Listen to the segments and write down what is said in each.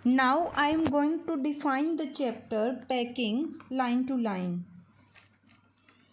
Now I am going to define the chapter packing line to line.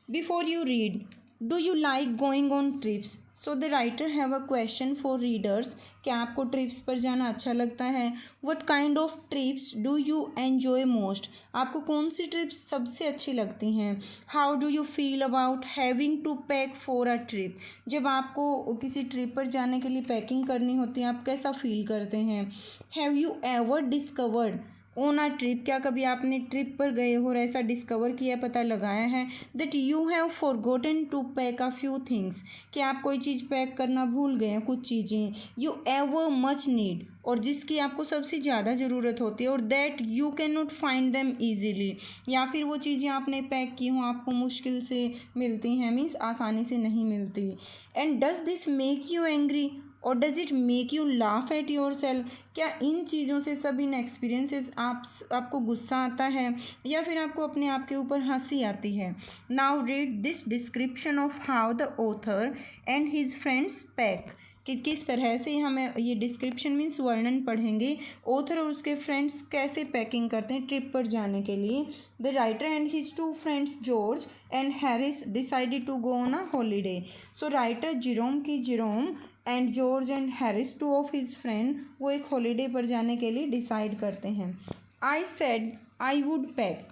Before you read, do you like going on trips? So the writer have a question for readers. क्या आपको trips पर जाना अच्छा लगता है? What kind of trips do you enjoy most? आपको कौन सी trips सबसे अच्छी लगती हैं? How do you feel about having to pack for a trip? जब आपको किसी ट्रिप पर जाने के लिए पैकिंग करनी होती है, आप कैसा फील करते हैं? Have you ever discovered on a trip, क्या कभी आपने ट्रिप पर गए हो और ऐसा डिस्कवर किया, पता लगाया है that you have forgotten to pack a few things, कि आप कोई चीज़ पैक करना भूल गए हैं, कुछ चीज़ें यू एवर मच नीड, और जिसकी आपको सबसे ज़्यादा ज़रूरत होती है, और that you can not find them easily, या फिर वो चीज़ें आपने पैक की हों, आपको मुश्किल से मिलती हैं, मीन्स आसानी से नहीं मिलती. And does this make you angry और does it make you laugh at yourself? क्या इन चीज़ों से, सब इन एक्सपीरियंसेस आपको गुस्सा आता है या फिर आपको अपने आप के ऊपर हंसी आती है? Now read this description of how the author and his friends pack, कि किस तरह से हमें ये डिस्क्रिप्शन मीन्स वर्णन पढ़ेंगे, ऑथर और उसके फ्रेंड्स कैसे पैकिंग करते हैं ट्रिप पर जाने के लिए. The writer and his two friends George and Harris decided to go on a holiday. So writer Jerome and George and Harris, two of his friend, वो एक हॉलीडे पर जाने के लिए डिसाइड करते हैं. I said I would pack.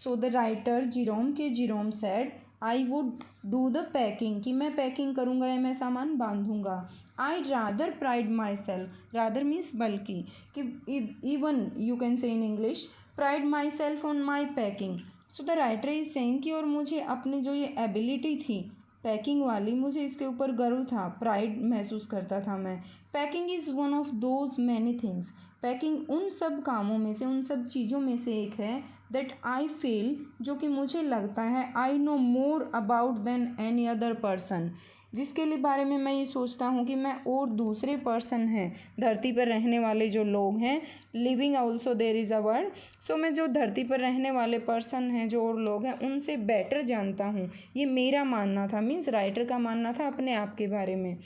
So the writer Jerome said I would do the packing, कि मैं पैकिंग करूँगा या मैं सामान बांधूंगा. I rather pride myself, rather means बल्कि, कि even you can say in English pride myself on my packing. So the writer is saying कि और मुझे अपनी जो ये एबिलिटी थी पैकिंग वाली, मुझे इसके ऊपर गर्व था, प्राइड महसूस करता था मैं. Packing is one of those many things, packing उन सब कामों में से, उन सब चीज़ों में से एक है दैट आई फील, जो कि मुझे लगता है I know more about than any other person, जिसके लिए बारे में मैं ये सोचता हूँ कि मैं और दूसरे पर्सन हैं, धरती पर रहने वाले जो लोग हैं, living also there is a word. So मैं जो धरती पर रहने वाले पर्सन हैं, जो और लोग हैं, उनसे बेटर जानता हूँ. ये मेरा मानना था, मीन्स राइटर का मानना था अपने आप के बारे में.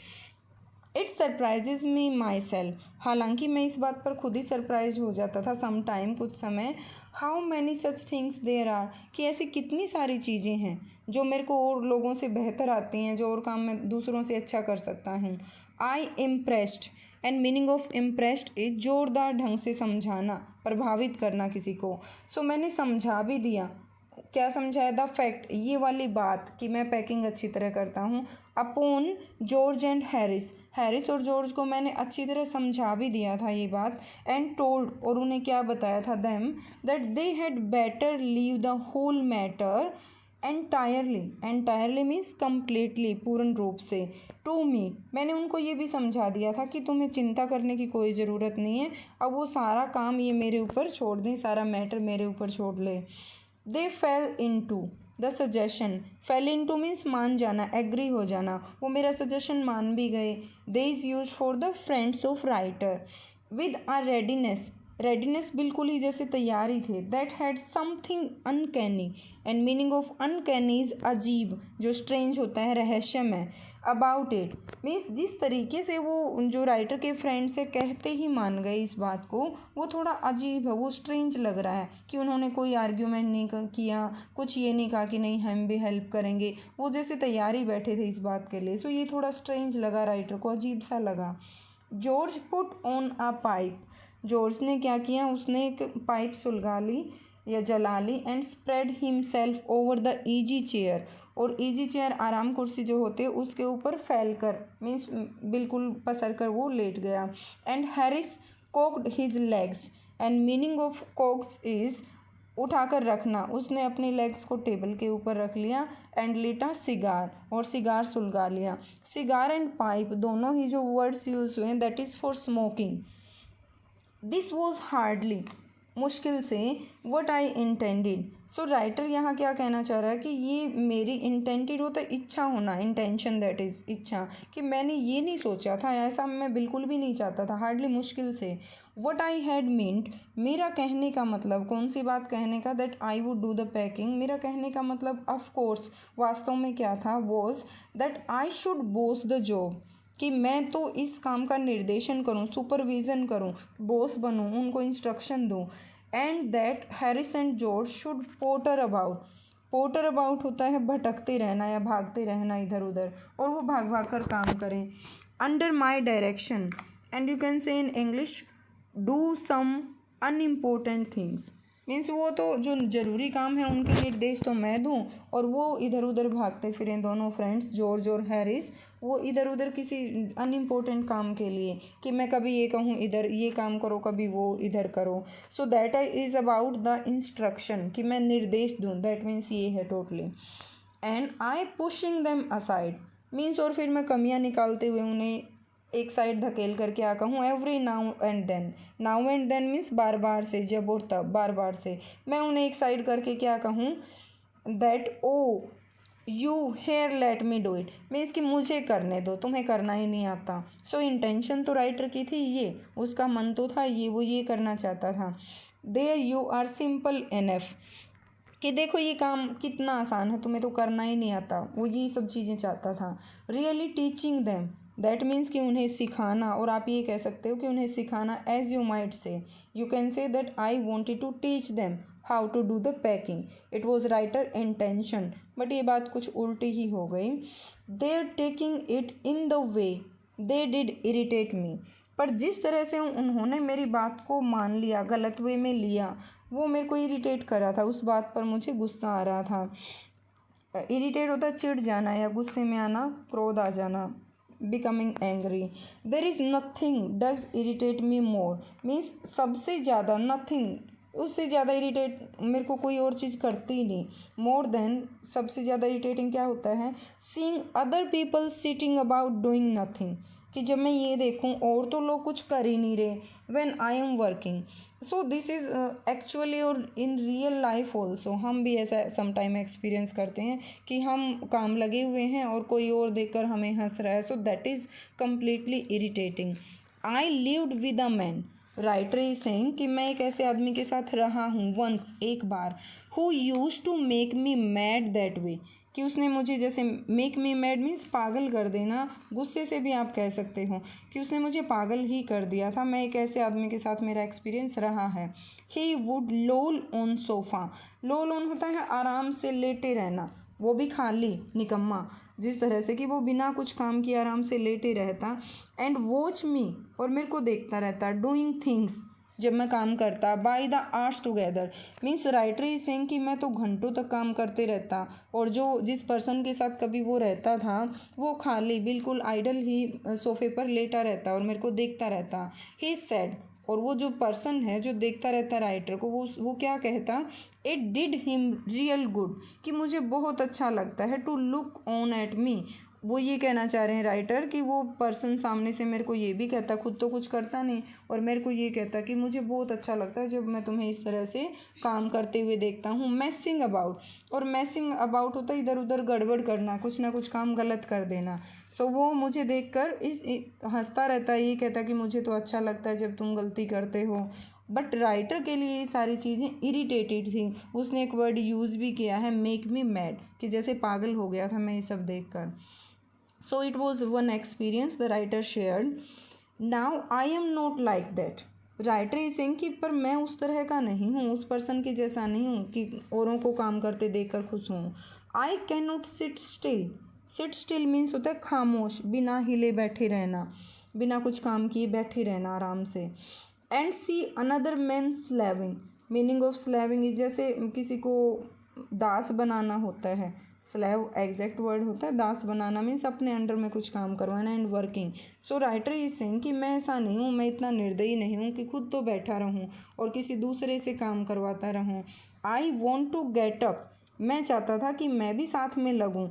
It surprises me my self, हालांकि मैं इस बात पर खुद ही सरप्राइज हो जाता था सम टाइम, कुछ समय. How many such things there are, कि ऐसी कितनी सारी चीज़ें हैं जो मेरे को और लोगों से बेहतर आती हैं, जो और काम मैं दूसरों से अच्छा कर सकता हूँ. I impressed, and meaning of impressed is जोरदार ढंग से समझाना, प्रभावित करना किसी को. सो मैंने समझा भी दिया. क्या समझाया? द फैक्ट, ये वाली बात कि मैं पैकिंग अच्छी तरह करता हूँ, अपॉन जॉर्ज एंड हैरिस और जॉर्ज को मैंने अच्छी तरह समझा भी दिया था ये बात. एंड टोल्ड, और उन्हें क्या बताया था, them that they had better leave the whole matter entirely means completely, पूर्ण रूप से, टू मी, मैंने उनको ये भी समझा दिया था कि तुम्हें चिंता करने की कोई ज़रूरत नहीं है, अब वो सारा काम ये मेरे ऊपर छोड़ दें, सारा मैटर मेरे ऊपर छोड़ ले. They fell into the suggestion, fell into means मान जाना, एग्री हो जाना, वो मेरा सजेशन मान भी गए. They is use for the friends of writer with a readiness बिल्कुल ही जैसे तैयार ही थे. That had something uncanny, and meaning of uncanny is अजीब, जो स्ट्रेंज होता है, रहस्यमय. अबाउट इट मीन्स जिस तरीके से वो जो राइटर के फ्रेंड से कहते ही मान गए इस बात को, वो थोड़ा अजीब है, वो स्ट्रेंज लग रहा है कि उन्होंने कोई आर्ग्यूमेंट नहीं किया, कुछ ये नहीं कहा कि नहीं हम भी हेल्प करेंगे, वो जैसे तैयारी बैठे थे इस बात के लिए. सो ये थोड़ा स्ट्रेंज लगा राइटर को, अजीब सा लगा. George put on a pipe, George ने क्या किया, उसने एक पाइप सुलगा ली या जला ली. And spread himself over the easy chair, और ईजी चेयर आराम कुर्सी जो होते हैं उसके ऊपर फैल कर, मीन्स बिल्कुल पसर कर वो लेट गया. And Harris cocked his legs, and meaning of Cokes is उठाकर रखना, उसने अपनी लेग्स को टेबल के ऊपर रख लिया. एंड लीटा सिगार, और सिगार सुलगा लिया. सिगार एंड पाइप दोनों ही जो वर्ड्स यूज़ हुए that is for smoking. This was hardly, मुश्किल से, what I intended. So writer यहाँ क्या कहना चाह रहा है कि ये मेरी इंटेंडेड होता है, इच्छा होना, इंटेंशन दैट इज़ इच्छा, कि मैंने ये नहीं सोचा था, ऐसा मैं बिल्कुल भी नहीं चाहता था, हार्डली मुश्किल से. वट आई हैड मीन्ड, मेरा कहने का मतलब, कौन सी बात कहने का, that I would do the packing, मेरा कहने का मतलब ऑफ कोर्स वास्तव में क्या था, was that I should Bose the job, कि मैं तो इस काम का निर्देशन करूं, सुपरविज़न करूं, बॉस बनूं, उनको इंस्ट्रक्शन दूं। And that Harris and George should potter about. Potter about होता है भटकते रहना या भागते रहना इधर उधर, और वो भाग भाग कर काम करें। Under my direction, and you can say in English do some unimportant things. Means वो तो जो ज़रूरी काम है उनके निर्देश तो मैं दूं, और वो इधर उधर भागते फिरें दोनों फ्रेंड्स जॉर्ज और हैरिस, वो इधर उधर किसी अनइम्पोर्टेंट काम के लिए, कि मैं कभी ये कहूँ इधर ये काम करो, कभी वो इधर करो। So that is about the instruction, कि मैं निर्देश दूँ, दैट मीन्स ये है totally. And I pushing them aside means, और फिर मैं कमियाँ निकालते हुए उन्हें एक साइड धकेल कर क्या कहूँ, every now and then. Now and then means बार बार से, जब और तब, बार बार से मैं उन्हें एक साइड करके क्या कहूँ, that oh you here let me do it means कि मुझे करने दो, तुम्हें करना ही नहीं आता। सो इंटेंशन तो राइटर की थी ये, उसका मन तो था ये, वो ये करना चाहता था। There you are simple enough, कि देखो ये काम कितना आसान है, तुम्हें तो करना ही नहीं आता, वो ये सब चीज़ें चाहता था। Really teaching them, that means कि उन्हें सिखाना, और आप ये कह सकते हो कि उन्हें सिखाना, as you might say, you can say that I wanted to teach them how to do the packing, it was writer intention, but ये बात कुछ उल्टी ही हो गई। Their taking it in the way they did irritate me, पर जिस तरह से उन्होंने मेरी बात को मान लिया, गलत वे में लिया, वो मेरे को इरिटेट कर रहा था, उस बात पर मुझे गुस्सा आ रहा था। इरिटेट होता है चिढ़ जाना या गुस्से में आना, क्रोध आ जाना, becoming angry. There is nothing does irritate me more means सबसे ज़्यादा, नथिंग उससे ज़्यादा इरिटेट मेरे को कोई और चीज़ करती ही नहीं। मोर देन सबसे ज़्यादा इरिटेटिंग क्या होता है, seeing other people sitting about doing nothing, कि जब मैं ये देखूं और तो लोग कुछ कर ही नहीं रहे, when I am working. So this is actually और इन रियल लाइफ ऑल्सो, हम भी ऐसा समटाइम एक्सपीरियंस करते हैं कि हम काम लगे हुए हैं और कोई और देखकर हमें हंस रहा है, so that is completely irritating. I lived with a man, writer is saying कि मैं एक ऐसे आदमी के साथ रहा हूँ, वंस एक बार, who use to make me mad that way, कि उसने मुझे जैसे, मेक मी मैड मीन्स पागल कर देना, गुस्से से भी आप कह सकते हो कि उसने मुझे पागल ही कर दिया था। मैं एक ऐसे आदमी के साथ मेरा एक्सपीरियंस रहा है। He would lol on sofa, lol on होता है आराम से लेटे रहना, वो भी खाली, निकम्मा, जिस तरह से कि वो बिना कुछ काम किए आराम से लेटे रहता। एंड वॉच मी, और मेरे को देखता रहता, डूइंग थिंग्स, जब मैं काम करता, by the hours together means writer is saying कि मैं तो घंटों तक काम करते रहता, और जो जिस पर्सन के साथ कभी वो रहता था वो खाली बिल्कुल आइडल ही सोफे पर लेटा रहता और मेरे को देखता रहता। ही सेड, और वो जो पर्सन है जो देखता रहता राइटर को, वो क्या कहता, it did him real good, कि मुझे बहुत अच्छा लगता है, to look on at me. वो ये कहना चाह रहे हैं राइटर कि वो पर्सन सामने से मेरे को ये भी कहता, खुद तो कुछ करता नहीं, और मेरे को ये कहता कि मुझे बहुत अच्छा लगता है जब मैं तुम्हें इस तरह से काम करते हुए देखता हूँ। मैसिंग अबाउट, और मैसिंग अबाउट होता है इधर उधर गड़बड़ करना, कुछ ना कुछ काम गलत कर देना। सो वो मुझे देखकर हंसता रहता है, ये कहता कि मुझे तो अच्छा लगता है जब तुम गलती करते हो। बट राइटर के लिए ये सारी चीज़ें इरिटेटेड थी। उसने एक वर्ड यूज़ भी किया है, मेक मी मैड, कि जैसे पागल हो गया था मैं ये सब देखकर। So it was one experience the writer shared. Now I am not like that. Writer is saying कि पर मैं उस तरह का नहीं हूँ, उस पर्सन के जैसा नहीं हूँ कि औरों को काम करते देखकर खुश हूँ। I can not sit still, seat still means होता है खामोश, बिना हिले बैठे रहना, बिना कुछ काम किए बैठे रहना आराम से। And see another man slaving, meaning of slaving is जैसे किसी को दास बनाना होता है, स्लेव एग्जैक्ट वर्ड होता है, दास बनाना मीन्स अपने अंडर में कुछ काम करवाना। And working, so writer is saying कि मैं ऐसा नहीं हूँ, मैं इतना निर्दयी नहीं हूँ कि खुद तो बैठा रहूँ और किसी दूसरे से काम करवाता रहूँ। I want to get up, मैं चाहता था कि मैं भी साथ में लगूँ।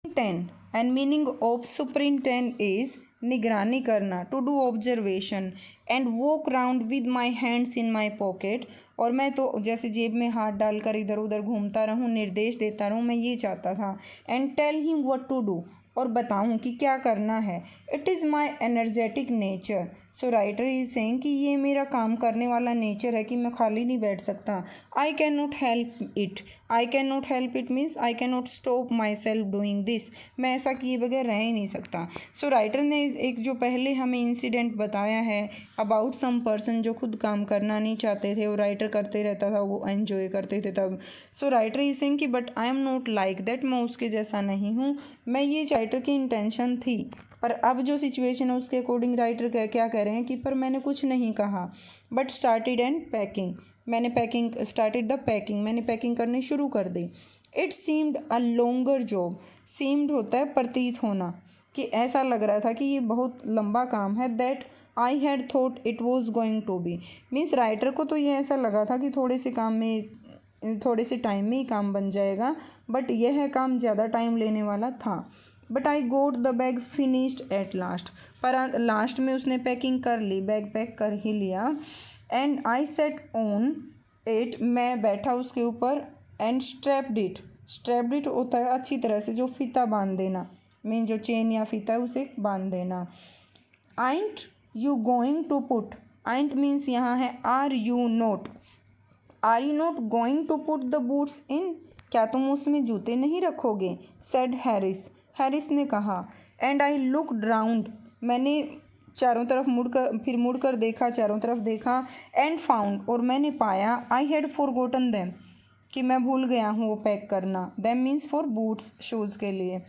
Tend, and meaning of superintend is निगरानी करना, to do observation. And walk round with my hands in my pocket, और मैं तो जैसे जेब में हाथ डालकर इधर उधर घूमता रहूँ, निर्देश देता रहूँ, मैं ये चाहता था। And tell him what to do, और बताऊँ कि क्या करना है। It is my energetic nature, so writer is saying कि ये मेरा काम करने वाला नेचर है कि मैं खाली नहीं बैठ सकता. I can not help it. I can not help it means I can not stop my self doing this. मैं ऐसा किए बगैर रह ही नहीं सकता. सो राइटर ने एक जो पहले हमें इंसिडेंट बताया है अबाउट सम पर्सन जो खुद काम करना नहीं चाहते थे, वो राइटर करते रहता था, वो एन्जॉय करते थे तब. सो राइटर इज सेइंग कि but I am not like that. मैं उसके जैसा नहीं हूँ. मैं ये राइटर की इंटेंशन थी, पर अब जो सिचुएशन है उसके अकॉर्डिंग राइटर क्या कह रहे हैं कि पर मैंने कुछ नहीं कहा. But started and packing. मैंने पैकिंग स्टार्टेड द पैकिंग. मैंने पैकिंग करनी शुरू कर दी. It seemed a longer job. Seemed होता है प्रतीत होना, कि ऐसा लग रहा था कि ये बहुत लंबा काम है. That I had thought it was going to be. Means writer को तो ये ऐसा लगा था कि थोड़े से टाइम में ही काम बन जाएगा, बट यह काम ज़्यादा टाइम लेने वाला था. But I goat the bag finished at last. पर लास्ट में उसने पैकिंग कर ली, बैग पैक कर ही लिया. And I set on it. मैं बैठा उसके ऊपर. And strapped it. Strapped it होता है अच्छी तरह से जो फीता बांध देना, मीन जो चेन या फीता है उसे बांध देना. Ain't you going to put. Ain't means यहाँ है are you not. Are you not going to put the boots in. क्या तुम उसमें जूते नहीं रखोगे. Said Harris. हैरिस ने कहा. And I looked round. मैंने चारों तरफ मुड़कर देखा, चारों तरफ देखा. And found. और मैंने पाया. I had forgotten them. कि मैं भूल गया हूँ वो पैक करना. Them means for boots, shoes के लिए.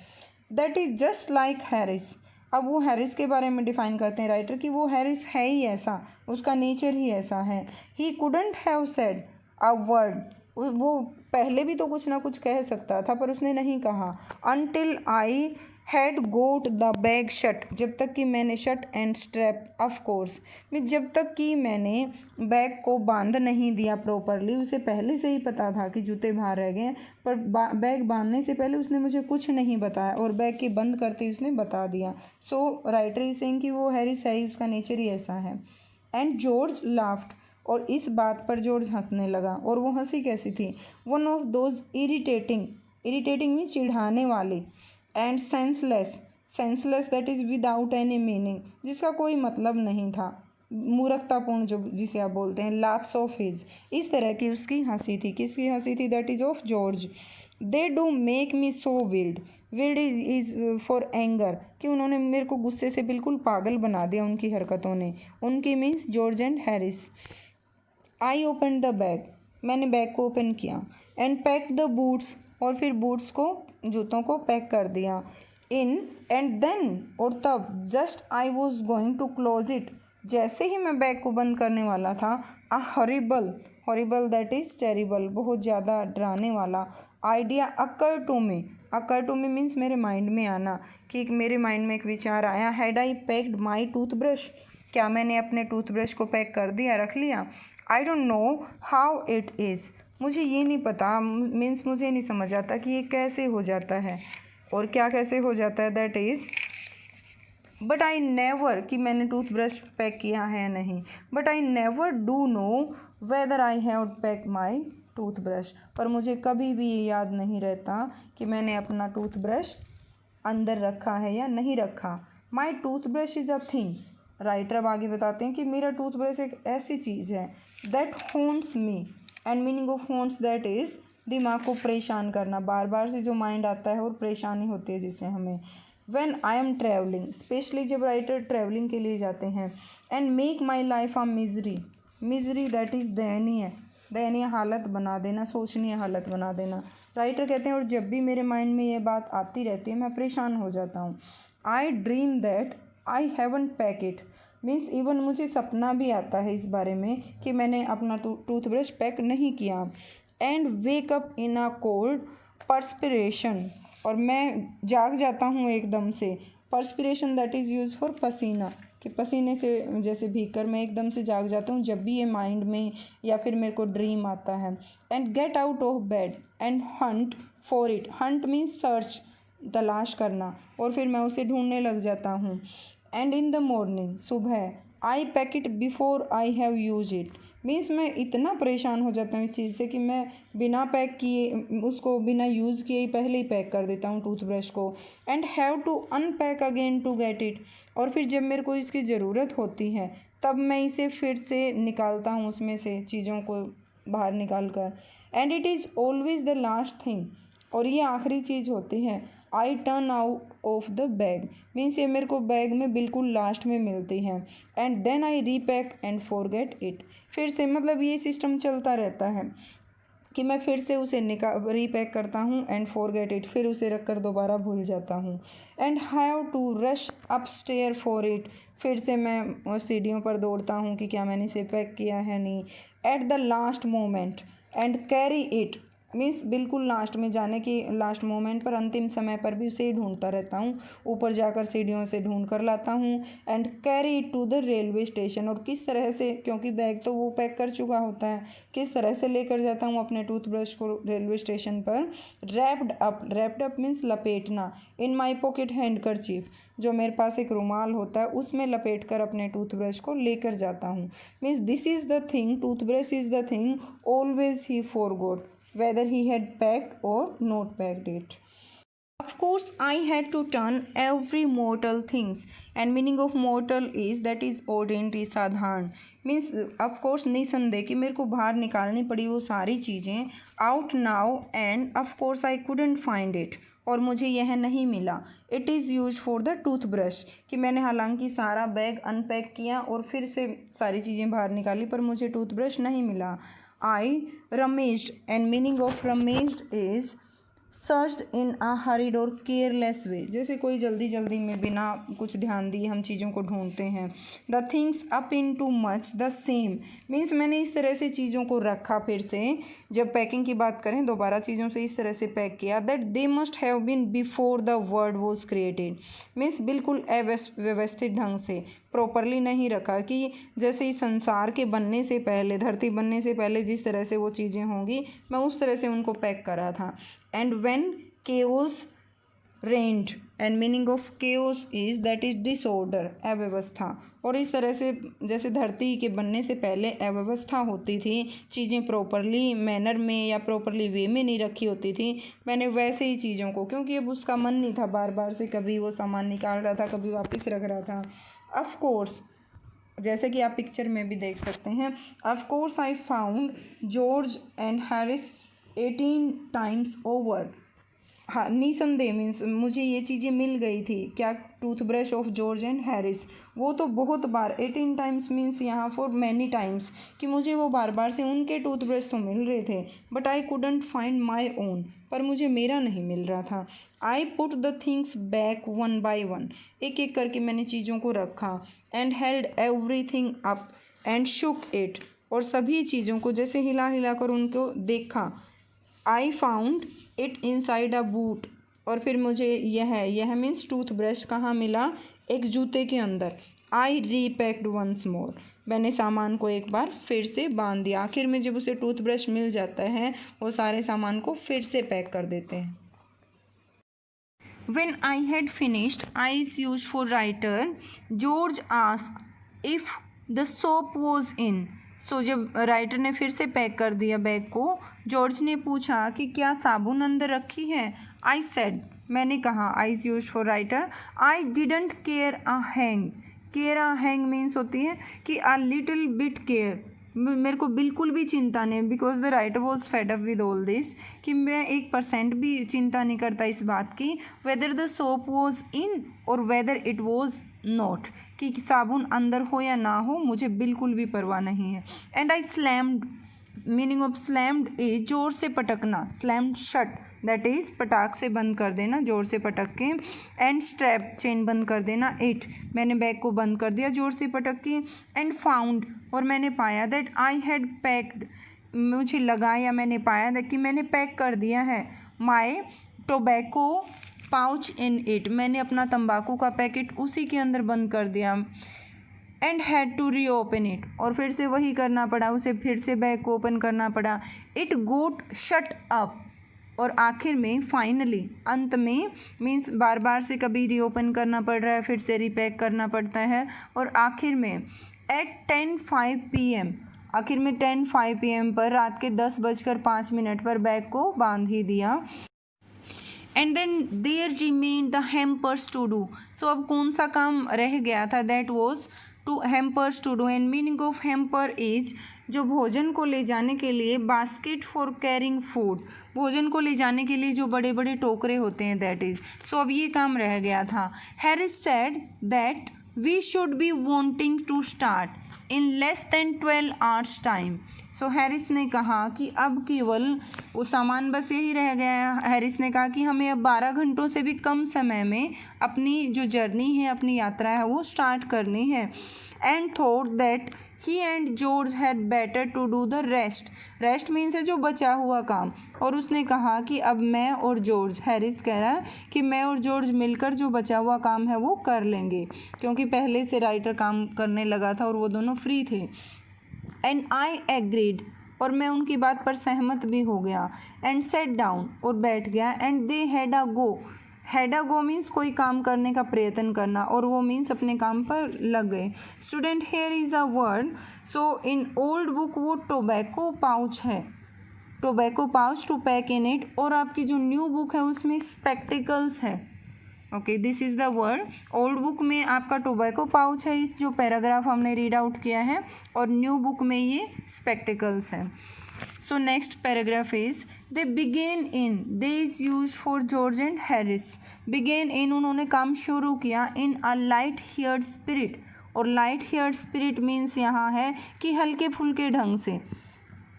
That is just like Harris. अब वो हैरिस के बारे में डिफ़ाइन करते हैं राइटर कि वो हैरिस है ही ऐसा, उसका नेचर ही ऐसा है. He couldn't have said a word. वो पहले भी तो कुछ ना कुछ कह सकता था पर उसने नहीं कहा. Until I had goat the bag shut. जब तक कि मैंने shut and strap of course. जब तक कि मैंने बैग को बांध नहीं दिया प्रॉपरली. उसे पहले से ही पता था कि जूते बाहर रह गए हैं, पर बैग बांधने से पहले उसने मुझे कुछ नहीं बताया और बैग के बंद करते ही उसने बता दिया. सो राइटर इज सेइंग कि वो हैरिस है ही, उसका नेचर ही ऐसा है. And George laughed. और इस बात पर जॉर्ज हंसने लगा. और वो हंसी कैसी थी. One of those irritating. Irritating mean चिढ़ाने वाली. And senseless. Senseless that is without any meaning, जिसका कोई मतलब नहीं था. मूर्खतापूर्ण जो जिसे आप बोलते हैं. Laughs of his. इस तरह की उसकी हंसी थी. किसकी हंसी थी. That is of George. They do make me so wild. Wild is for anger. कि उन्होंने मेरे को गुस्से से बिल्कुल पागल बना दिया उनकी हरकतों ने. उनकी मीन्स George and Harris. I open the bag. मैंने बैग को ओपन किया. And pack the boots. और फिर बूट्स को, जूतों को पैक कर दिया. इन. And then. और तब. Just I was going to close it. जैसे ही मैं बैग को बंद करने वाला था. A horrible. Horrible that is terrible, बहुत ज़्यादा डराने वाला. Idea occur to me. Occur to me means मेरे माइंड में आना, कि मेरे माइंड में एक विचार आया. Had I packed my toothbrush. क्या मैंने अपने टूथब्रश को पैक कर दिया, रख लिया. I don't know how it is. मुझे ये नहीं पता, मीन्स मुझे नहीं समझ आता कि ये कैसे हो जाता है और क्या कैसे हो जाता है. That is. But I never. कि मैंने टूथब्रश पैक किया है या नहीं. But I never do know whether I have pack my toothbrush. पर मुझे कभी भी ये याद नहीं रहता कि मैंने अपना टूथब्रश अंदर रखा है या नहीं रखा. My toothbrush is a thing. Writer अब आगे बताते हैं कि मेरा टूथब्रश एक ऐसी चीज़ है. That haunts me. And meaning of haunts that is दिमाग को परेशान करना, बार बार से जो माइंड आता है और परेशानी होती है जिससे हमें. When I am travelling. Specially जब राइटर ट्रैवलिंग के लिए जाते हैं. And make my life a misery. Misery that is दयनीय. दयनीय हालत बना देना, सोचनीय हालत बना देना. राइटर कहते हैं और जब भी मेरे माइंड में ये बात आती रहती है मैं परेशान हो जाता हूँ. आई dream that I haven't pack it. Means even मुझे सपना भी आता है इस बारे में कि मैंने अपना टूथब्रश पैक नहीं किया. And wake up in a cold perspiration. और मैं जाग जाता हूँ एकदम से. Perspiration that is use for पसीना, कि पसीने से जैसे भीगकर मैं एकदम से जाग जाता हूँ जब भी ये माइंड में या फिर मेरे को ड्रीम आता है. And get out of bed and Hunt for it. Hunt means search, तलाश करना. और फिर मैं उसे ढूंढने लग जाता हूँ. And in the morning. सुबह. I pack it before I have use it. Means मैं इतना परेशान हो जाता हूँ इस चीज़ से कि मैं बिना पैक किए, उसको बिना यूज़ किए ही पहले ही पैक कर देता हूँ टूथब्रश को। And have to unpack again to get it, और फिर जब मेरे को इसकी ज़रूरत होती है तब मैं इसे फिर से निकालता हूँ उसमें से चीज़ों को बाहर निकाल कर। And it is always the last thing, और ये आखिरी चीज़ होती है। I turn out of the bag, means ये मेरे को बैग में बिल्कुल लास्ट में मिलती है। And then I repack and forget it, फिर से मतलब ये सिस्टम चलता रहता है कि मैं फिर से उसे रीपैक करता हूँ एंड फॉरगेट इट, फिर उसे रख कर दोबारा भूल जाता हूँ। And have to rush up stair for it, फिर से मैं सीढ़ियों पर दौड़ता हूँ कि क्या मैंने इसे पैक किया है नहीं। At the last moment and carry it, means बिल्कुल लास्ट में जाने की लास्ट मोमेंट पर, अंतिम समय पर भी उसे ढूंढता रहता हूँ, ऊपर जाकर सीढ़ियों से ढूंढ कर लाता हूँ। And carry it to the railway station, और किस तरह से, क्योंकि बैग तो वो पैक कर चुका होता है, किस तरह से लेकर जाता हूँ अपने टूथब्रश को रेलवे स्टेशन पर। रैप्ड अप मीन्स लपेटना, इन माई पॉकेट हैंडकरचीफ, जो मेरे पास एक रुमाल होता है उसमें लपेट कर अपने टूथब्रश को लेकर जाता हूँ। Means this is the thing, toothbrush is the thing always he forgot whether he had packed or not packed it. Of course, I had to turn every mortal things, and meaning of mortal is that is ordinary, साधारण, means of course निसंदेह कि मेरे को बाहर निकालनी पड़ी वो सारी चीज़ें out now, and of course I couldn't find it, और मुझे यह नहीं मिला। It is use for the toothbrush, कि मैंने हालांकि सारा बैग अनपैक किया और फिर से सारी चीज़ें बाहर निकाली पर मुझे टूथब्रश नहीं मिला। I rummaged, and meaning of rummaged is searched in a hurried और केयरलेस वे, जैसे कोई जल्दी जल्दी में बिना कुछ ध्यान दिए हम चीज़ों को ढूंढते हैं। The things up in too much the same, means मैंने इस तरह से चीज़ों को रखा, फिर से जब पैकिंग की बात करें दोबारा चीज़ों से इस तरह से पैक किया, that they must have been before the word was created, means बिल्कुल व्यवस्थित ढंग से, प्रॉपरली नहीं रखा कि जैसे इस संसार के बनने से पहले, धरती बनने से पहले जिस तरह से वो चीज़ें होंगी मैं उस तरह से उनको पैक करा था। And when chaos reigned, and meaning of chaos is that is disorder, अव्यवस्था, और इस तरह से जैसे धरती के बनने से पहले अव्यवस्था होती थी, चीज़ें प्रॉपरली मैनर में या प्रॉपरली वे में नहीं रखी होती थी, मैंने वैसे ही चीज़ों को, क्योंकि अब उसका मन नहीं था बार बार से कभी वो सामान निकाल रहा था कभी वापस रख रहा था। ऑफ कोर्स, जैसे कि आप पिक्चर में भी देख सकते हैं, of course I found George and Harris 18 times over, हाँ निसंदेह मीन्स मुझे ये चीज़ें मिल गई थी, क्या, toothbrush of George and Harris, वो तो बहुत बार, 18 टाइम्स मीन्स यहाँ फॉर मैनी टाइम्स, कि मुझे वो बार बार से उनके टूथब्रश तो मिल रहे थे, but I couldn't find my own, पर मुझे मेरा नहीं मिल रहा था। I put the things back one by one, एक एक करके मैंने चीज़ों को रखा। And held everything up and shook it, और सभी चीज़ों को जैसे हिला हिला कर उनको देखा। I found it inside a boot, और फिर मुझे यह मीन्स टूथब्रश कहाँ मिला, एक जूते के अंदर। आई रीपैक्ड वंस मोर, मैंने सामान को एक बार फिर से बांध दिया। आखिर में जब उसे टूथब्रश मिल जाता है वो सारे सामान को फिर से पैक कर देते हैं। When I had finished, eyes used for writer, George asked if the soap was in. सो जब राइटर ने फिर से पैक कर दिया बैग को, जॉर्ज ने पूछा कि क्या साबुन अंदर रखी है। आई सेड, मैंने कहा, eyes use for writer, I didn't care a hang, care a hang means होती है कि अ लिटिल बिट केयर, मेरे को बिल्कुल भी चिंता नहीं, because the writer was fed up with all this, कि मैं 1% भी चिंता नहीं करता इस बात की, whether the soap was in और वेदर इट वॉज नॉट, कि साबुन अंदर हो या ना हो मुझे बिल्कुल भी परवाह नहीं है। And I slammed, meaning of slammed is जोर से पटकना, स्लैम्ड शट दैट इज़ पटाख से बंद कर देना, जोर से पटक के। एंड स्ट्रैप, चेन बंद कर देना। इट, मैंने बैग को बंद कर दिया जोर से पटक के। एंड फाउंड, और मैंने पाया, दैट आई हैड पैक्ड, मुझे लगा या मैंने पाया कि मैंने पैक कर दिया है। माई टोबैको पाउच इन इट, मैंने अपना तंबाकू का पैकेट उसी के अंदर बंद कर दिया। And had to reopen it, और फिर से वही करना पड़ा, उसे फिर से बैग को ओपन करना पड़ा। इट गोट शट अप, और आखिर में फाइनली, अंत में मीन्स बार बार से कभी रीओपन करना पड़ रहा है, फिर से रीपैक करना पड़ता है, और आखिर में एट 10:05 PM आखिर में 10:05 PM पर, रात के 10:05 पर बैग को बांध ही दिया। And then there remain the hampers to do. So अब कौन सा काम रह गया था? That was to hampers to do. And meaning of hamper is जो भोजन को ले जाने के लिए, बास्केट फॉर कैरिंग फूड, भोजन को ले जाने के लिए जो बड़े बड़े टोकरे होते हैं, दैट इज। सो अब ये काम रह गया था। Harris said that we should be wanting to start in less than 12 hours time. So Harris ने कहा कि अब केवल वो सामान बस यही रह गया है। हैरिस ने कहा कि हमें अब 12 घंटों से भी कम समय में अपनी जो जर्नी है, अपनी यात्रा है, वो स्टार्ट करनी है। And thought that he and George had better to do the rest. Rest means है जो बचा हुआ काम। और उसने कहा कि अब मैं और जॉर्ज, हैरिस कह रहा है कि मैं और जॉर्ज मिलकर जो बचा हुआ काम है वो कर लेंगे, क्योंकि पहले से राइटर काम करने लगा था और वो दोनों फ्री थे। एंड आई एग्रीड, और मैं उनकी बात पर सहमत भी हो गया। एंड सेट डाउन, और बैठ गया। And they had a go. Had a go means कोई काम करने का प्रयत्न करना, और वो मीन्स अपने काम पर लग गए। Student, here is a word. So in old book वो टोबैको पाउच है, tobacco pouch to pack in it. और आपकी जो न्यू बुक है उसमें स्पेक्टिकल्स है। Okay, this is the word. Old book में आपका टोबैको पाउच है, इस जो पैराग्राफ हमने रीड आउट किया है, और न्यू बुक में ये स्पेक्टिकल्स है। So next paragraph is they began in, they is use for George and Harris. Began in, उन्होंने काम शुरू किया। In a light hearted spirit, और लाइट हियर्ड स्पिरिट मीन्स यहाँ है कि हल्के फुल्के ढंग से,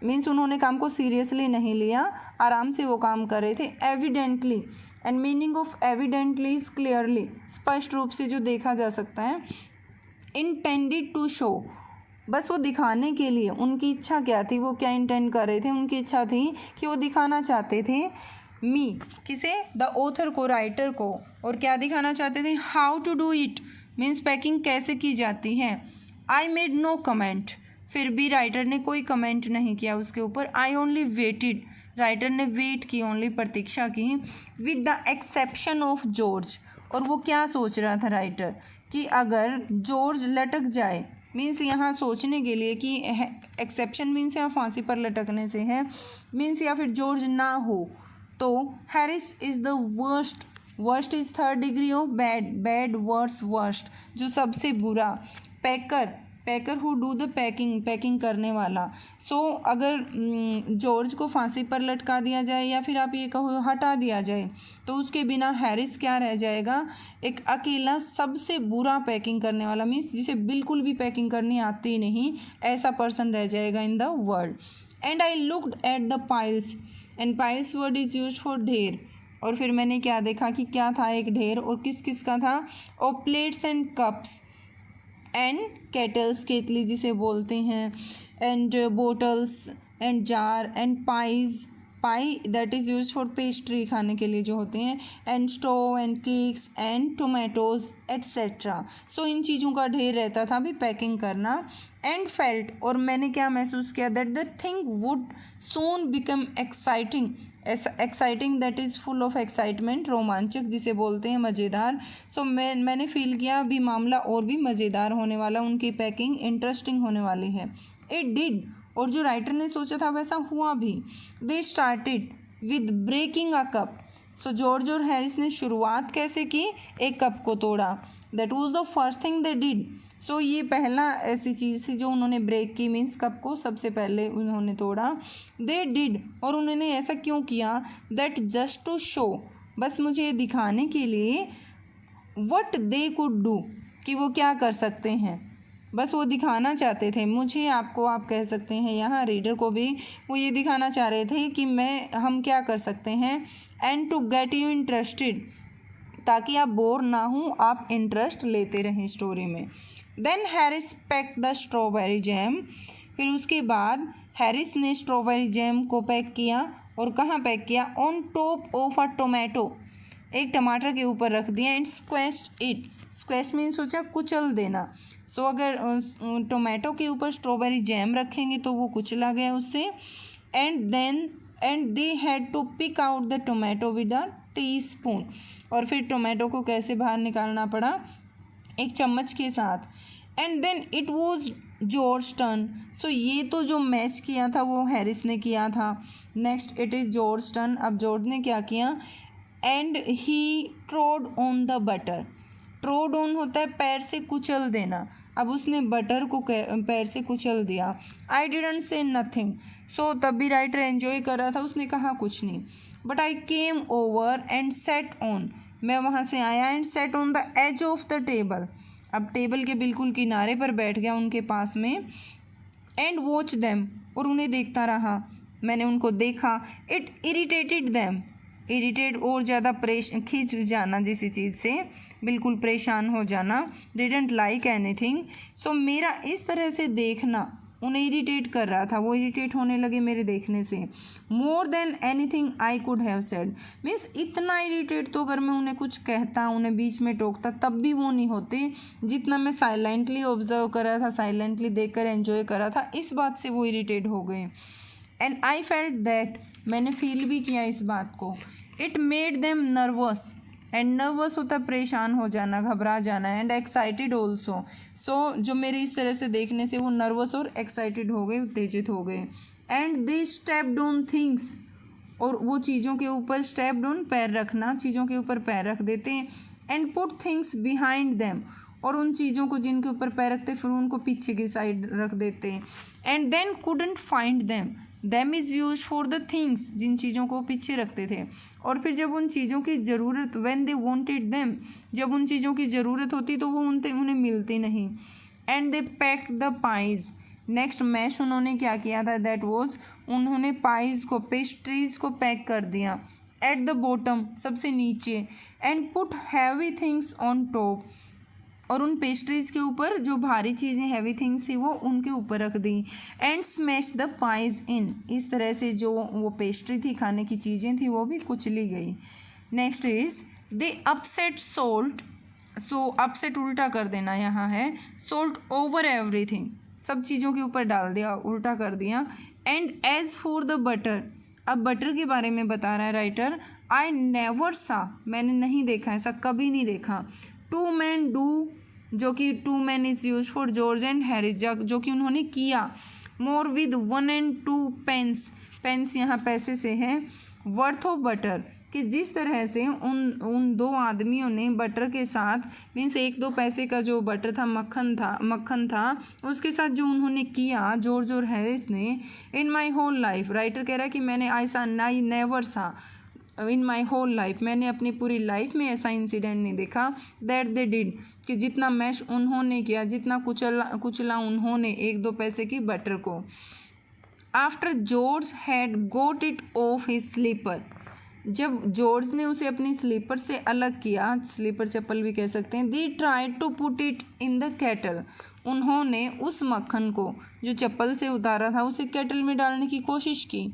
मीन्स उन्होंने काम को सीरियसली नहीं लिया, आराम से वो काम कर रहे थे। Evidently, and meaning of evidently is clearly, स्पष्ट रूप से जो देखा जा सकता है। इंटेंडेड टू शो, बस वो दिखाने के लिए, उनकी इच्छा क्या थी, वो क्या इंटेंड कर रहे थे, उनकी इच्छा थी कि वो दिखाना चाहते थे मी, किसे, द ऑथर को, राइटर को। और क्या दिखाना चाहते थे? How to do it, means packing कैसे की जाती है। आई मेड नो कमेंट, फिर भी राइटर ने कोई कमेंट नहीं किया उसके ऊपर। आई ओनली वेटेड, राइटर ने वेट की, ओनली प्रतीक्षा की। With the exception of George, और वो क्या सोच रहा था राइटर कि अगर जॉर्ज लटक जाए, मीन्स यहाँ सोचने के लिए कि एक्सेप्शन मीन्स यहाँ फांसी पर लटकने से है, मीन्स या फिर जॉर्ज ना हो तो Harris is the worst, worst is third degree of bad, bad worse worst, जो सबसे बुरा। Packer, packer who do the packing, packing करने वाला। सो अगर जॉर्ज को फांसी पर लटका दिया जाए या फिर आप ये कहो हटा दिया जाए, तो उसके बिना हैरिस क्या रह जाएगा? एक अकेला सबसे बुरा पैकिंग करने वाला, मीन्स जिसे बिल्कुल भी पैकिंग करनी आती नहीं, ऐसा पर्सन रह जाएगा in the world. And I looked at the piles, and piles word is used for ढेर। और फिर मैंने क्या देखा कि क्या था? एक ढेर, और किस किस का था? Oh plates and cups and kettles, केतली जिसे बोलते हैं, and bottles and jar and pies, pie that is use for pastry, खाने के लिए जो होते हैं, and stove and cakes and tomatoes etcetera. So इन चीज़ों का ढेर रहता था भी पैकिंग करना। एंड फेल्ट, और मैंने क्या महसूस किया? That the thing would soon become exciting, exciting that is full of excitement, रोमांचक जिसे बोलते हैं, मज़ेदार। सो मैंने फील किया अभी मामला और भी मज़ेदार होने वाला, उनकी पैकिंग इंटरेस्टिंग होने वाली है। इट डिड, और जो राइटर ने सोचा था वैसा हुआ भी। They started with breaking a cup. So George और हैरिस ने शुरुआत कैसे की? एक कप को तोड़ा। That was the first thing they did. So ये पहला ऐसी चीज़ थी जो उन्होंने ब्रेक की, मीन्स कप को सबसे पहले उन्होंने तोड़ा। दे डिड, और उन्होंने ऐसा क्यों किया? दैट जस्ट टू शो, बस मुझे दिखाने के लिए, व्हाट दे कुड डू, कि वो क्या कर सकते हैं, बस वो दिखाना चाहते थे मुझे, आपको, आप कह सकते हैं यहाँ रीडर को भी, वो ये दिखाना चाह रहे थे कि हम क्या कर सकते हैं। And to get you interested, ताकि आप बोर ना हो, आप इंटरेस्ट लेते रहें स्टोरी में। Then Harris packed the strawberry jam, फिर उसके बाद हैरिस ने स्ट्रॉबेरी जैम को पैक किया, और कहाँ पैक किया? On top of a tomato, एक टमाटर के ऊपर रख दिया। एंड स्क्वेश्ड इट, स्क्वेश्ड मीन सोचा कुचल देना। सो अगर टोमेटो के ऊपर स्ट्रॉबेरी जैम रखेंगे तो वो कुचला गया उससे। And they had to pick out the tomato with a teaspoon, और फिर टोमेटो को कैसे बाहर निकालना पड़ा? एक चम्मच के साथ। And then it was George turn. So ये तो जो मैच किया था वो हैरिस ने किया था। Next it is George turn. अब जॉर्ज ने क्या किया, and he trod on the butter. Trod on होता है पैर से कुचल देना, अब उसने बटर को पैर से कुचल दिया। I didn't say nothing. सो तब भी राइटर एंजॉय कर रहा था, उसने कहा कुछ नहीं। But I came over and sat on, मैं वहाँ से आया, and sat on the edge of the table, अब टेबल के बिल्कुल किनारे पर बैठ गया उनके पास में। एंड वॉच देम, और उन्हें देखता रहा, मैंने उनको देखा। इट इरिटेटेड देम, इरिटेट और ज़्यादा खींच जाना किसी चीज़ से, बिल्कुल परेशान हो जाना। Didn't like anything. सो मेरा इस तरह से देखना उन्हें इरिटेट कर रहा था, वो इरिटेट होने लगे मेरे देखने से। More than anything I could have said, means इतना इरिटेट तो अगर मैं उन्हें कुछ कहता, उन्हें बीच में टोकता, तब भी वो नहीं होते जितना मैं साइलेंटली ऑब्जर्व कर रहा था, साइलेंटली देख कर एन्जॉय कर रहा था, इस बात से वो इरिटेट हो गए। एंड आई फेल्ट दैट, मैंने फील भी किया इस बात को। It made them nervous, and nervous होता है परेशान हो जाना, घबरा जाना। And excited also. सो जो मेरे इस तरह से देखने से वो नर्वस और एक्साइटेड हो गए, उत्तेजित हो गए। And they stepped on things, और वो चीज़ों के ऊपर, स्टेप्ड ऑन पैर रखना, चीज़ों के ऊपर पैर रख देते हैं। And put things behind them, और उन चीज़ों को जिनके ऊपर पैर रखते फिर उनको पीछे की साइड रख देते हैं। And then couldn't find them, them is use for the things, जिन चीज़ों को पीछे रखते थे। और फिर जब उन चीज़ों की ज़रूरत, व्हेन दे वांटेड देम, जब उन चीज़ों की ज़रूरत होती तो वो उन्हें मिलती नहीं। And they packed the pies, next mash उन्होंने क्या किया था, दैट वॉज, उन्होंने पाइज को, पेस्ट्रीज को पैक कर दिया। एट द बॉटम, सबसे नीचे। And put heavy things on top, और उन पेस्ट्रीज के ऊपर जो भारी चीज़ें, हैवी थिंग्स थी, वो उनके ऊपर रख दी। एंड स्मैश द पाइज इन, इस तरह से जो वो पेस्ट्री थी, खाने की चीज़ें थी, वो भी कुचली गई। Next is they upset salt. So upset उल्टा कर देना यहाँ है, सोल्ट ओवर एवरीथिंग, सब चीज़ों के ऊपर डाल दिया, उल्टा कर दिया। And as for the butter, अब बटर के बारे में बता रहा है राइटर। आई नेवर सा, मैंने नहीं देखा, ऐसा कभी नहीं देखा। टू मैन डू, जो कि two man is use for George and Harris, जो कि उन्होंने किया। More with 1 and 2 pence, pence यहाँ पैसे से है। वर्थ ऑफ बटर, कि जिस तरह से उन दो आदमियों ने बटर के साथ, मीन्स 1-2 पैसे का जो बटर था, मक्खन था, उसके साथ जो उन्होंने किया जॉर्ज और हैरिस ने। इन माई होल लाइफ, राइटर कह रहा है कि मैंने ऐसा नेवर सा, इन माई होल लाइफ, मैंने अपनी पूरी लाइफ में ऐसा इंसिडेंट नहीं देखा। दैट दे डिड, कि जितना मैश उन्होंने किया, जितना कुचला उन्होंने 1-2 पैसे की बटर को। After George had got it off his slipper, जब जॉर्ज ने उसे अपनी स्लीपर से अलग किया, स्लीपर चप्पल भी कह सकते हैं। They tried to put it in the kettle, उन्होंने उस मक्खन को जो चप्पल से उतारा था उसे केटल में डालने की कोशिश की।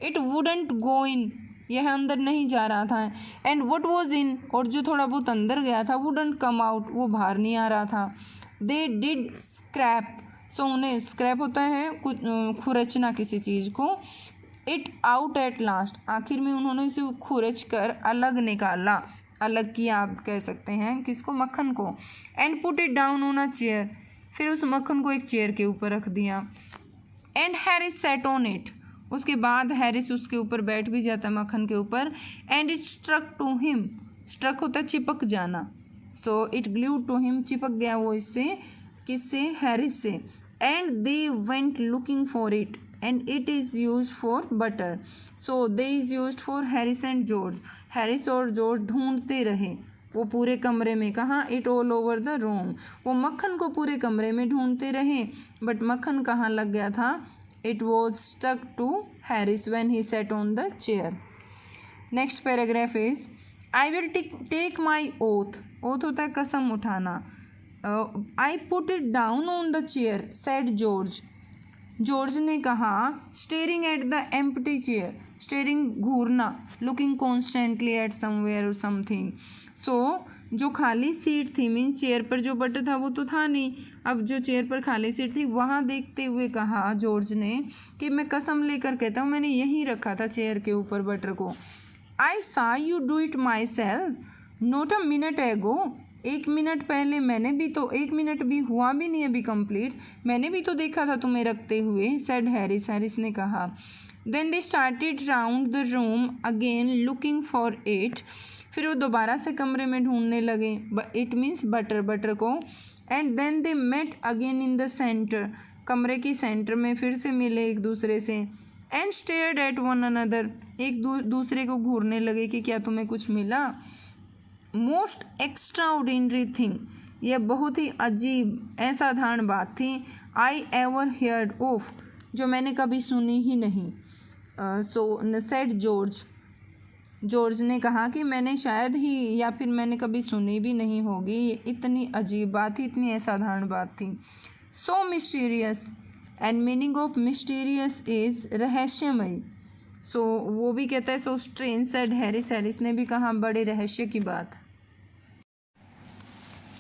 इट वुडंट गो इन, यह अंदर नहीं जा रहा था। एंड व्हाट वाज इन, और जो थोड़ा बहुत अंदर गया था, वुडंट कम आउट, वो बाहर नहीं आ रहा था। दे डिड स्क्रैप, सो उन्हें स्क्रैप होता है खुरचना किसी चीज़ को। इट आउट एट लास्ट, आखिर में उन्होंने इसे खुरच कर अलग निकाला, अलग किया आप कह सकते हैं, किसको, मक्खन को। And put it down on a chair, फिर उस मक्खन को एक चेयर के ऊपर रख दिया। And Harris set on it, उसके बाद हैरिस उसके ऊपर बैठ भी जाता है, मक्खन के ऊपर। And it struck to him, struck होता है चिपक जाना, so it glue to him, चिपक गया वो इससे, किससे, हैरिस से। And they went looking for it, and it is use for butter, so they is use for Harris and George, Harris और जॉर्ज ढूंढते रहे वो पूरे कमरे में, कहाँ, it all over the room, वो मक्खन को पूरे कमरे में ढूंढते रहे, बट मक्खन कहाँ लग गया था। It was stuck to Harris when he sat on the chair. Next paragraph is, I will take my oath. Oath होता है कसम उठाना। I put it down on the chair, said George. George ने कहा, staring at the empty chair. Staring Ghurna, looking constantly at somewhere or something. So जो खाली seat थी, mean chair पर जो बटर था वो तो था नहीं, अब जो चेयर पर खाली सीट थी वहाँ देखते हुए कहा जॉर्ज ने कि मैं कसम लेकर कहता हूँ मैंने यहीं रखा था चेयर के ऊपर बटर को। आई सा you do it my self not a minute एगो, 1 मिनट पहले मैंने भी तो 1 मिनट भी हुआ भी नहीं अभी कंप्लीट, मैंने भी तो देखा था तुम्हें रखते हुए, सेड हैरिस, हैरिस ने कहा। Then they started round the room again looking for it, फिर वो दोबारा से कमरे में ढूंढने लगे, इट मीन्स बटर को। And then they met again in the centre, कमरे के सेंटर में फिर से मिले एक दूसरे से। And stared at one another, एक दूसरे को घूरने लगे कि क्या तुम्हें कुछ मिला। मोस्ट एक्स्ट्राऑर्डिनरी थिंग, यह बहुत ही अजीब असाधारण बात थी। आई एवर हियर्ड ऑफ, जो मैंने कभी सुनी ही नहीं। सो सेड जॉर्ज ने कहा कि मैंने शायद ही या फिर मैंने कभी सुनी भी नहीं होगी, ये इतनी अजीब बात थी, इतनी असाधारण बात थी। So mysterious, and meaning of mysterious is रहस्यमयी। सो वो भी कहता है so strange, said Harris, Harris ने भी कहा बड़े रहस्य की बात।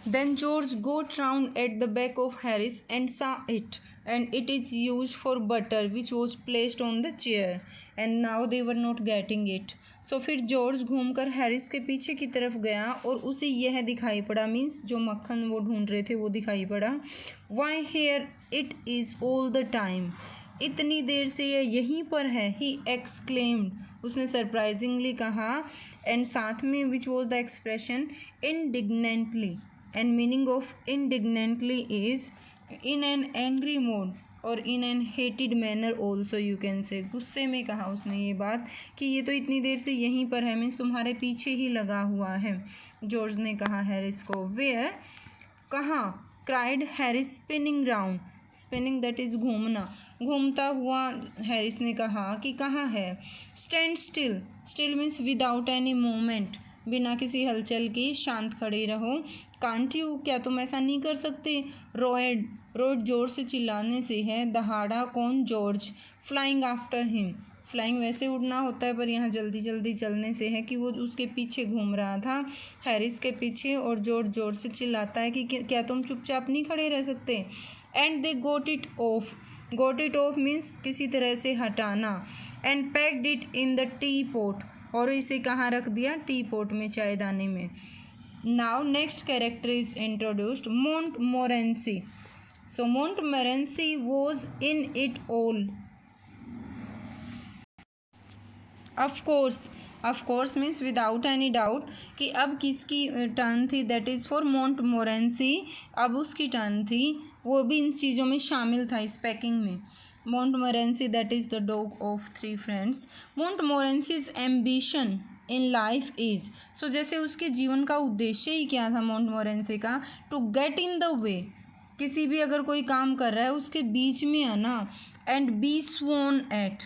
Then George got round at the back of Harris and saw it, and it is used for butter which was placed on the chair, and now they were not getting it. So फिर George घूमकर Harris के पीछे की तरफ गया और उसे यह दिखाई पड़ा, मीन्स जो मक्खन वो ढूंढ रहे थे वो दिखाई पड़ा। Why here it is all the time, इतनी देर से यह यहीं पर है, he exclaimed, उसने सरप्राइजिंगली कहा। एंड साथ में which was the expression indignantly, and meaning of indignantly is in an angry mode और in an hated manner also you can say, गुस्से में कहा उसने ये बात कि ये तो इतनी देर से यहीं पर है, मीन्स तुम्हारे पीछे ही लगा हुआ है, जॉर्ज ने कहा हैरिस को। वेयर, कहाँ, cried Harris spinning round, spinning that is घूमना, घूमता हुआ हैरिस ने कहा कि कहाँ है। Stand still, still means without any movement, बिना किसी हलचल की शांत खड़े रहो। कांट यू, क्या तुम ऐसा नहीं कर सकते। रोड, रोड जोर से चिल्लाने से है, दहाड़ा कौन, George. Flying after him, flying वैसे उड़ना होता है पर यहाँ जल्दी जल्दी चलने से है कि वो उसके पीछे घूम रहा था, हैरिस के पीछे, और जॉर्ज जोर से चिल्लाता है कि क्या तुम चुपचाप नहीं खड़े रह सकते। And they goat it of, goat it of means किसी तरह से हटाना। And packed it in the T pot, और इसे कहाँ रख दिया, टी पॉट में, चायदानी में। Now next character is introduced, Montmorency. So Montmorency was in it all. Of course means without any doubt, कि अब किसकी टर्न थी, दैट इज़ फॉर मोंटमोरेंसी, अब उसकी टर्न थी, वो भी इन चीज़ों में शामिल था, इस पैकिंग में। Montmorency that is the dog of 3 friends. Montmorency's ambition in life is, so जैसे उसके जीवन का उद्देश्य ही क्या था मोंटमोरेंसी का, to get in the way, किसी भी अगर कोई काम कर रहा है उसके बीच में आना। And be sworn at,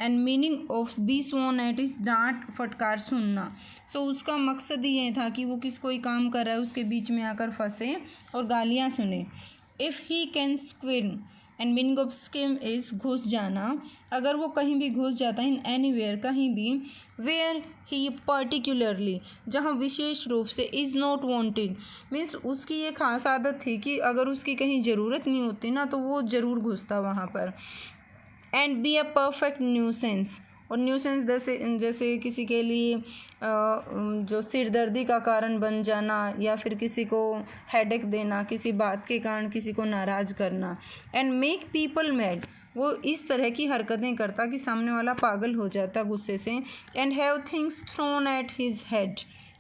and meaning of be sworn at is डांट फटकार सुनना। सो उसका मकसद ये था कि वो कोई काम कर रहा है उसके बीच में आकर फंसे और गालियाँ सुने। If he can squirm, and meaning of skim is घुस जाना, अगर वो कहीं भी घुस जाता है, इन एनीवेयर, कहीं भी, वेयर ही पर्टिकुलरली, जहाँ विशेष रूप से, इज़ नॉट वांटेड मीन्स उसकी ये खास आदत थी कि अगर उसकी कहीं ज़रूरत नहीं होती ना तो वो ज़रूर घुसता वहाँ पर। And be a perfect nuisance, और न्यूसेंस जैसे किसी के लिए जो सिरदर्दी का कारण बन जाना, या फिर किसी को हेडेक देना, किसी बात के कारण किसी को नाराज़ करना। एंड मेक पीपल मैड, वो इस तरह की हरकतें करता कि सामने वाला पागल हो जाता गुस्से से। And have things thrown at his head,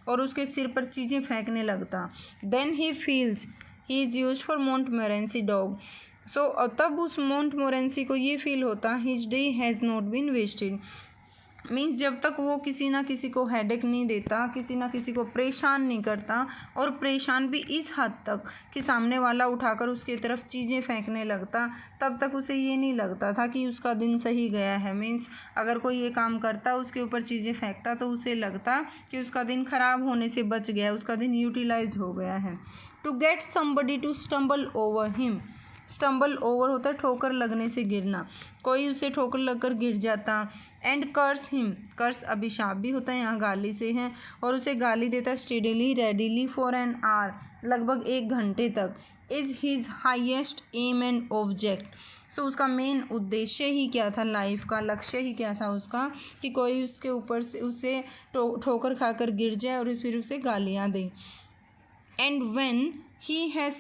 और उसके सिर पर चीज़ें फेंकने लगता। Then he feels, he is use for Montmorency dog. So तब उस मोंटमोरेंसी को ये फील होता, his day has not been wasted, means जब तक वो किसी ना किसी को हेडेक नहीं देता, किसी ना किसी को परेशान नहीं करता, और परेशान भी इस हद तक कि सामने वाला उठाकर उसकी तरफ चीज़ें फेंकने लगता, तब तक उसे ये नहीं लगता था कि उसका दिन सही गया है। मीन्स अगर कोई ये काम करता, उसके ऊपर चीज़ें फेंकता, तो उसे लगता कि उसका दिन ख़राब होने से बच गया, उसका दिन यूटिलाइज हो गया है। To get somebody to stumble over him, stumble over होता है ठोकर लगने से गिरना, कोई उसे ठोकर लगकर गिर जाता। एंड कर्स हिम, कर्स अभिशाप भी होता है, यहाँ गाली से है, और उसे गाली देता steadily readily for an hour, लगभग 1 घंटे तक। Is his highest aim and object, so उसका मेन उद्देश्य ही क्या था, लाइफ का लक्ष्य ही क्या था उसका, कि कोई उसके ऊपर से उसे ठोकर खाकर गिर जाए और फिर उसे गालियाँ दे। And when he has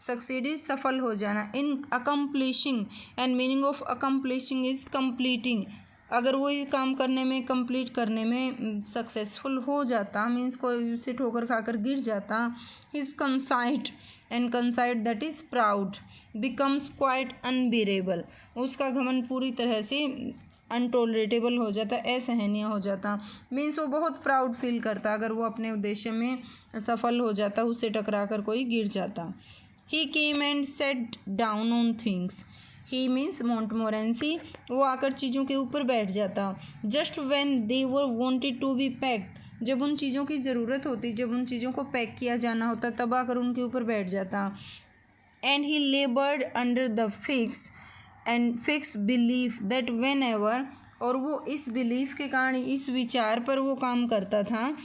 succeeded सफल हो जाना, in accomplishing, and meaning of accomplishing is completing, अगर वो ये काम करने में कंप्लीट करने में सक्सेसफुल हो जाता, मीन्स कोई उससे ठोकर खाकर गिर जाता, his conceit, and conceit that is proud, becomes quite unbearable, उसका घमंड पूरी तरह से अनटोलरेटेबल हो जाता, असहनीय हो जाता, मीन्स वो बहुत प्राउड फील करता अगर वो अपने उद्देश्य में सफल हो जाता, उससे टकरा कर कोई गिर जाता। He came and sat down on things, he means Montmorency, वो आकर चीज़ों के ऊपर बैठ जाता, just when they were wanted to be packed, जब उन चीज़ों की ज़रूरत होती, जब उन चीज़ों को पैक किया जाना होता, तब आकर उनके ऊपर बैठ जाता। And he लेबर्ड under the fix belief that when ever, और वो इस बिलीफ के कारण, इस विचार पर वो काम करता था,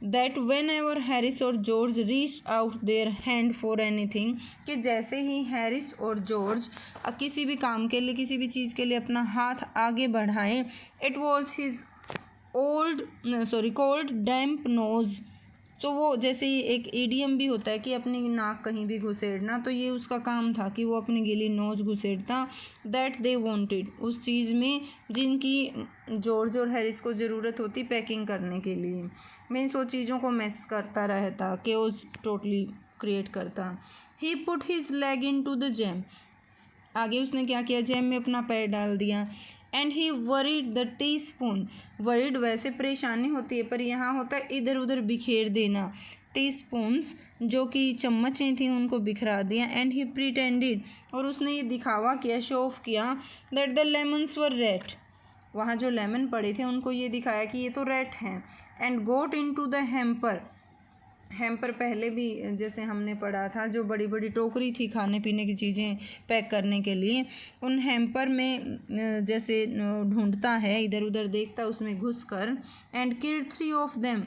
दैट वेन एवर हैरिस और George reach out their hand for anything, कि जैसे ही हैरिस और जॉर्ज किसी भी काम के लिए, किसी भी चीज़ के लिए अपना हाथ आगे बढ़ाएं, it was his cold damp nose, तो वो जैसे ही एक ईडियम भी होता है कि अपनी नाक कहीं भी घुसेड़ना, तो ये उसका काम था कि वो अपनी गीली नोज घुसेड़ता, दैट दे वांटेड, उस चीज़ में जिनकी जॉर्ज और हैरिस को ज़रूरत होती पैकिंग करने के लिए, मीन्स वो चीज़ों को मेस करता रहता, केओस टोटली क्रिएट करता। He put his leg into the jam, आगे उसने क्या किया, जैम में अपना पैर डाल दिया। And he worried the tea spoon, worried वैसे परेशानी होती है, पर यहाँ होता है इधर उधर बिखेर देना, टी स्पून्स जो कि चम्मचें थीं उनको बिखरा दिया। एंड ही प्रिटेंडेड, और उसने ये दिखावा किया, शो ऑफ किया, that the lemons were red, वहाँ जो लेमन पड़े थे उनको ये दिखाया कि ये तो रेड हैं। And got into the hamper, hamper पहले भी जैसे हमने पढ़ा था, जो बड़ी बड़ी टोकरी थी खाने पीने की चीज़ें पैक करने के लिए, उन हेम्पर में जैसे ढूंढता है, इधर उधर देखता, उसमें घुस कर। And kill 3 of them,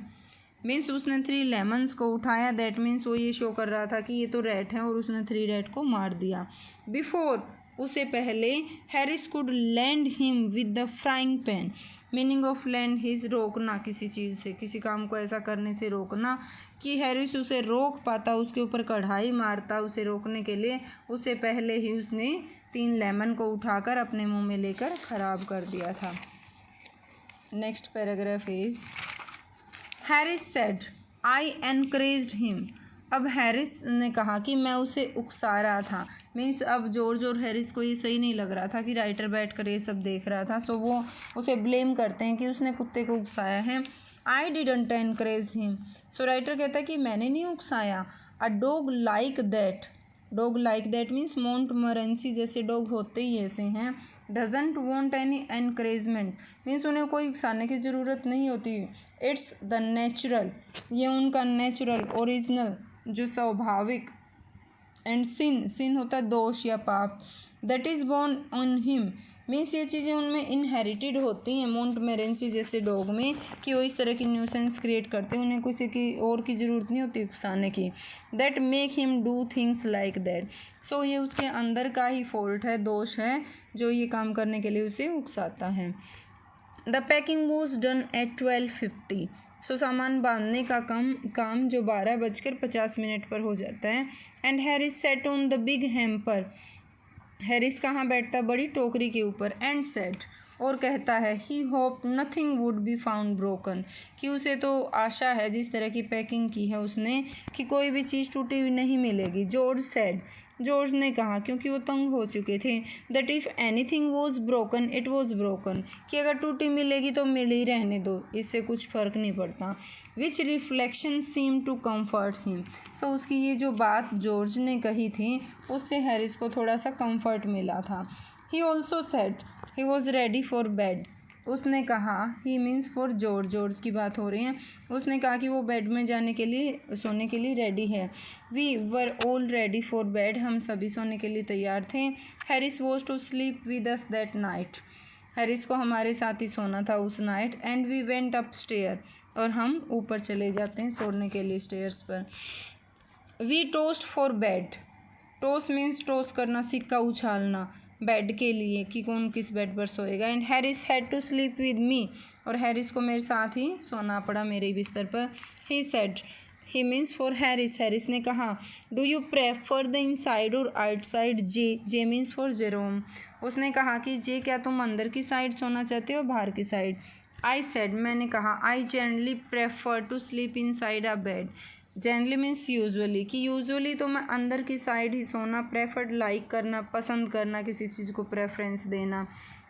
means उसने 3 लेमन्स को उठाया, दैट मीन्स वो ये शो कर रहा था कि ये तो रैट है, और उसने 3 रैट को मार दिया। बिफोर, उससे पहले, Harris could land him with the frying pan, meaning of land his, रोकना, किसी चीज़ से, किसी काम को ऐसा करने से रोकना कि हैरिस उसे रोक पाता, उसके ऊपर कढ़ाई मारता उसे रोकने के लिए, उससे पहले ही उसने 3 लेमन को उठाकर अपने मुंह में लेकर ख़राब कर दिया था। Next paragraph is, Harris said I encouraged him, अब हैरिस ने कहा कि मैं उसे उकसा रहा था, मीन्स अब जॉर्ज और हैरिस को ये सही नहीं लग रहा था कि राइटर बैठ कर ये सब देख रहा था, सो वो उसे ब्लेम करते हैं कि उसने कुत्ते को उकसाया है। I didn't encourage him, so writer कहता है कि मैंने नहीं उकसाया। A dog like that means Montmorency जैसे डॉग होते ही ऐसे हैं। Doesn't want any encouragement, means उन्हें कोई उकसाने की ज़रूरत नहीं होती। इट्स द नेचुरल, ये उनका नेचुरल, ओरिजिनल, जो स्वाभाविक, एंड सिन होता है दोष या पाप, that is borne on him, means ये चीज़ें उनमें इनहेरिटेड होती हैं, मोंटमोरेंसी जैसे डॉग में, कि वो इस तरह की न्यूसेंस क्रिएट करते हैं, उन्हें किसी की और की ज़रूरत नहीं होती उकसाने की। That make him do things like that, so ये उसके अंदर का ही फॉल्ट है, दोष है, जो ये काम करने के लिए उसे उकसाता है। The packing was done at 12:50, सो सामान बांधने का काम जो 12:50 पर हो जाता है। And Harris set on the big hamper, Harris कहाँ बैठता, बड़ी टोकरी के ऊपर। एंड सेट, और कहता है, he hope nothing would be found broken, कि उसे तो आशा है, जिस तरह की पैकिंग की है उसने, कि कोई भी चीज़ टूटी हुई नहीं मिलेगी। जॉर्ज सेड, जॉर्ज ने कहा, क्योंकि वो तंग हो चुके थे, that if anything was broken it was broken, कि अगर टूटी मिलेगी तो मिल ही रहने दो, इससे कुछ फ़र्क नहीं पड़ता। Which reflection seem to comfort him, so उसकी ये जो बात जॉर्ज ने कही थी, उससे हैरिस को थोड़ा सा कम्फर्ट मिला था। He also said he was ready for bed, उसने कहा, ही मीन्स फॉर जॉर्ज की बात हो रही है, उसने कहा कि वो बेड में जाने के लिए, सोने के लिए रेडी है। We were all ready for bed, हम सभी सोने के लिए तैयार थे। Harris was to sleep with us that night, Harris को हमारे साथ ही सोना था उस night. And we went up stair, और हम ऊपर चले जाते हैं सोने के लिए स्टेयर्स पर। We toast for bed, toast means toast करना, सिक्का उछालना, बेड के लिए कि कौन किस बेड पर सोएगा। And Harris had to sleep with me, और हैरिस को मेरे साथ ही सोना पड़ा, मेरे बिस्तर पर। He said he means for Harris. Harris ने कहा do you prefer the inside और outside? J means for Jerome. उसने कहा कि जे क्या तुम अंदर की साइड सोना चाहते हो बाहर की साइड? आई सेड मैंने कहा I generally prefer to sleep inside a bed. Generally means usually, कि यूजुअली तो मैं अंदर की साइड ही सोना प्रेफर्ड, लाइक करना, पसंद करना, किसी चीज़ को प्रेफरेंस देना।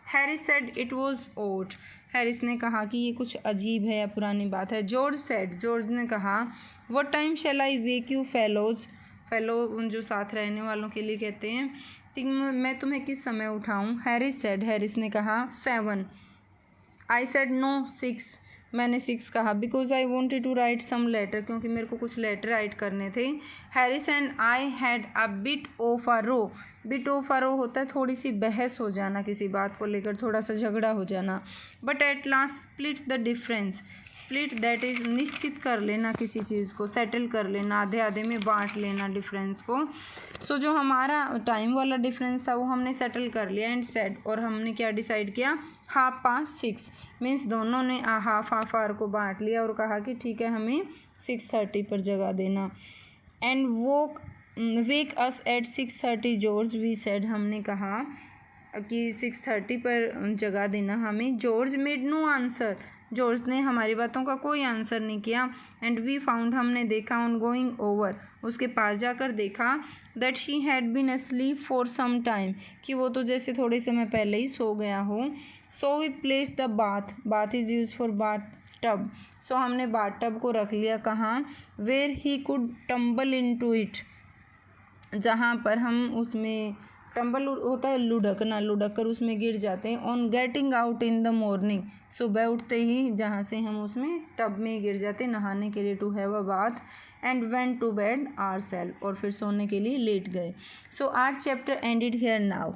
Harris said it was odd. Harris ने कहा कि ये कुछ अजीब है या पुरानी बात है। जॉर्ज सेड, जॉर्ज ने कहा what time shall I wake you fellows? Fellow उन जो साथ रहने वालों के लिए कहते हैं, कि मैं तुम्हें किस समय उठाऊं? हैरिस सेड, हैरिस ने कहा 7। I said no 6। मैंने 6 कहा because I wanted to write some letter, क्योंकि मेरे को कुछ लेटर राइट करने थे। Harris and I had a bit of a row. Bit of a row होता है थोड़ी सी बहस हो जाना, किसी बात को लेकर थोड़ा सा झगड़ा हो जाना। But at last split the difference. Split that is निश्चित कर लेना किसी चीज़ को, सेटल कर लेना, आधे आधे में बांट लेना डिफरेंस को। सो जो हमारा टाइम वाला डिफरेंस था वो हमने सेटल कर लिया एंड सेड, और हमने क्या डिसाइड किया? 6:30 मीन्स दोनों ने हाफ आवर को बांट लिया और कहा कि ठीक है हमें 6:30 पर जगा देना। And wake us at 6:30 George, we said, हमने कहा कि 6:30 पर जगा देना हमें। George made no answer, George ने हमारी बातों का कोई आंसर नहीं किया। एंड वी फाउंड, हमने देखा, ऑन गोइंग ओवर, उसके पास जाकर देखा, that she had been asleep for some time, कि वो तो जैसे थोड़े समय पहले ही सो गया हो। So we place the bath, bath is use for bath tub. So हमने बाथ टब को रख लिया कहाँ? Where he could tumble into it, जहाँ पर हम उसमें, टम्बल होता है लुढ़कना, लुढ़क कर उसमें गिर जाते हैं। On getting out in the morning, सुबह उठते ही जहाँ से हम उसमें टब में गिर जाते नहाने के लिए, to have a bath. And went to bed our self, और फिर सोने के लिए लेट गए। So our chapter ended here now.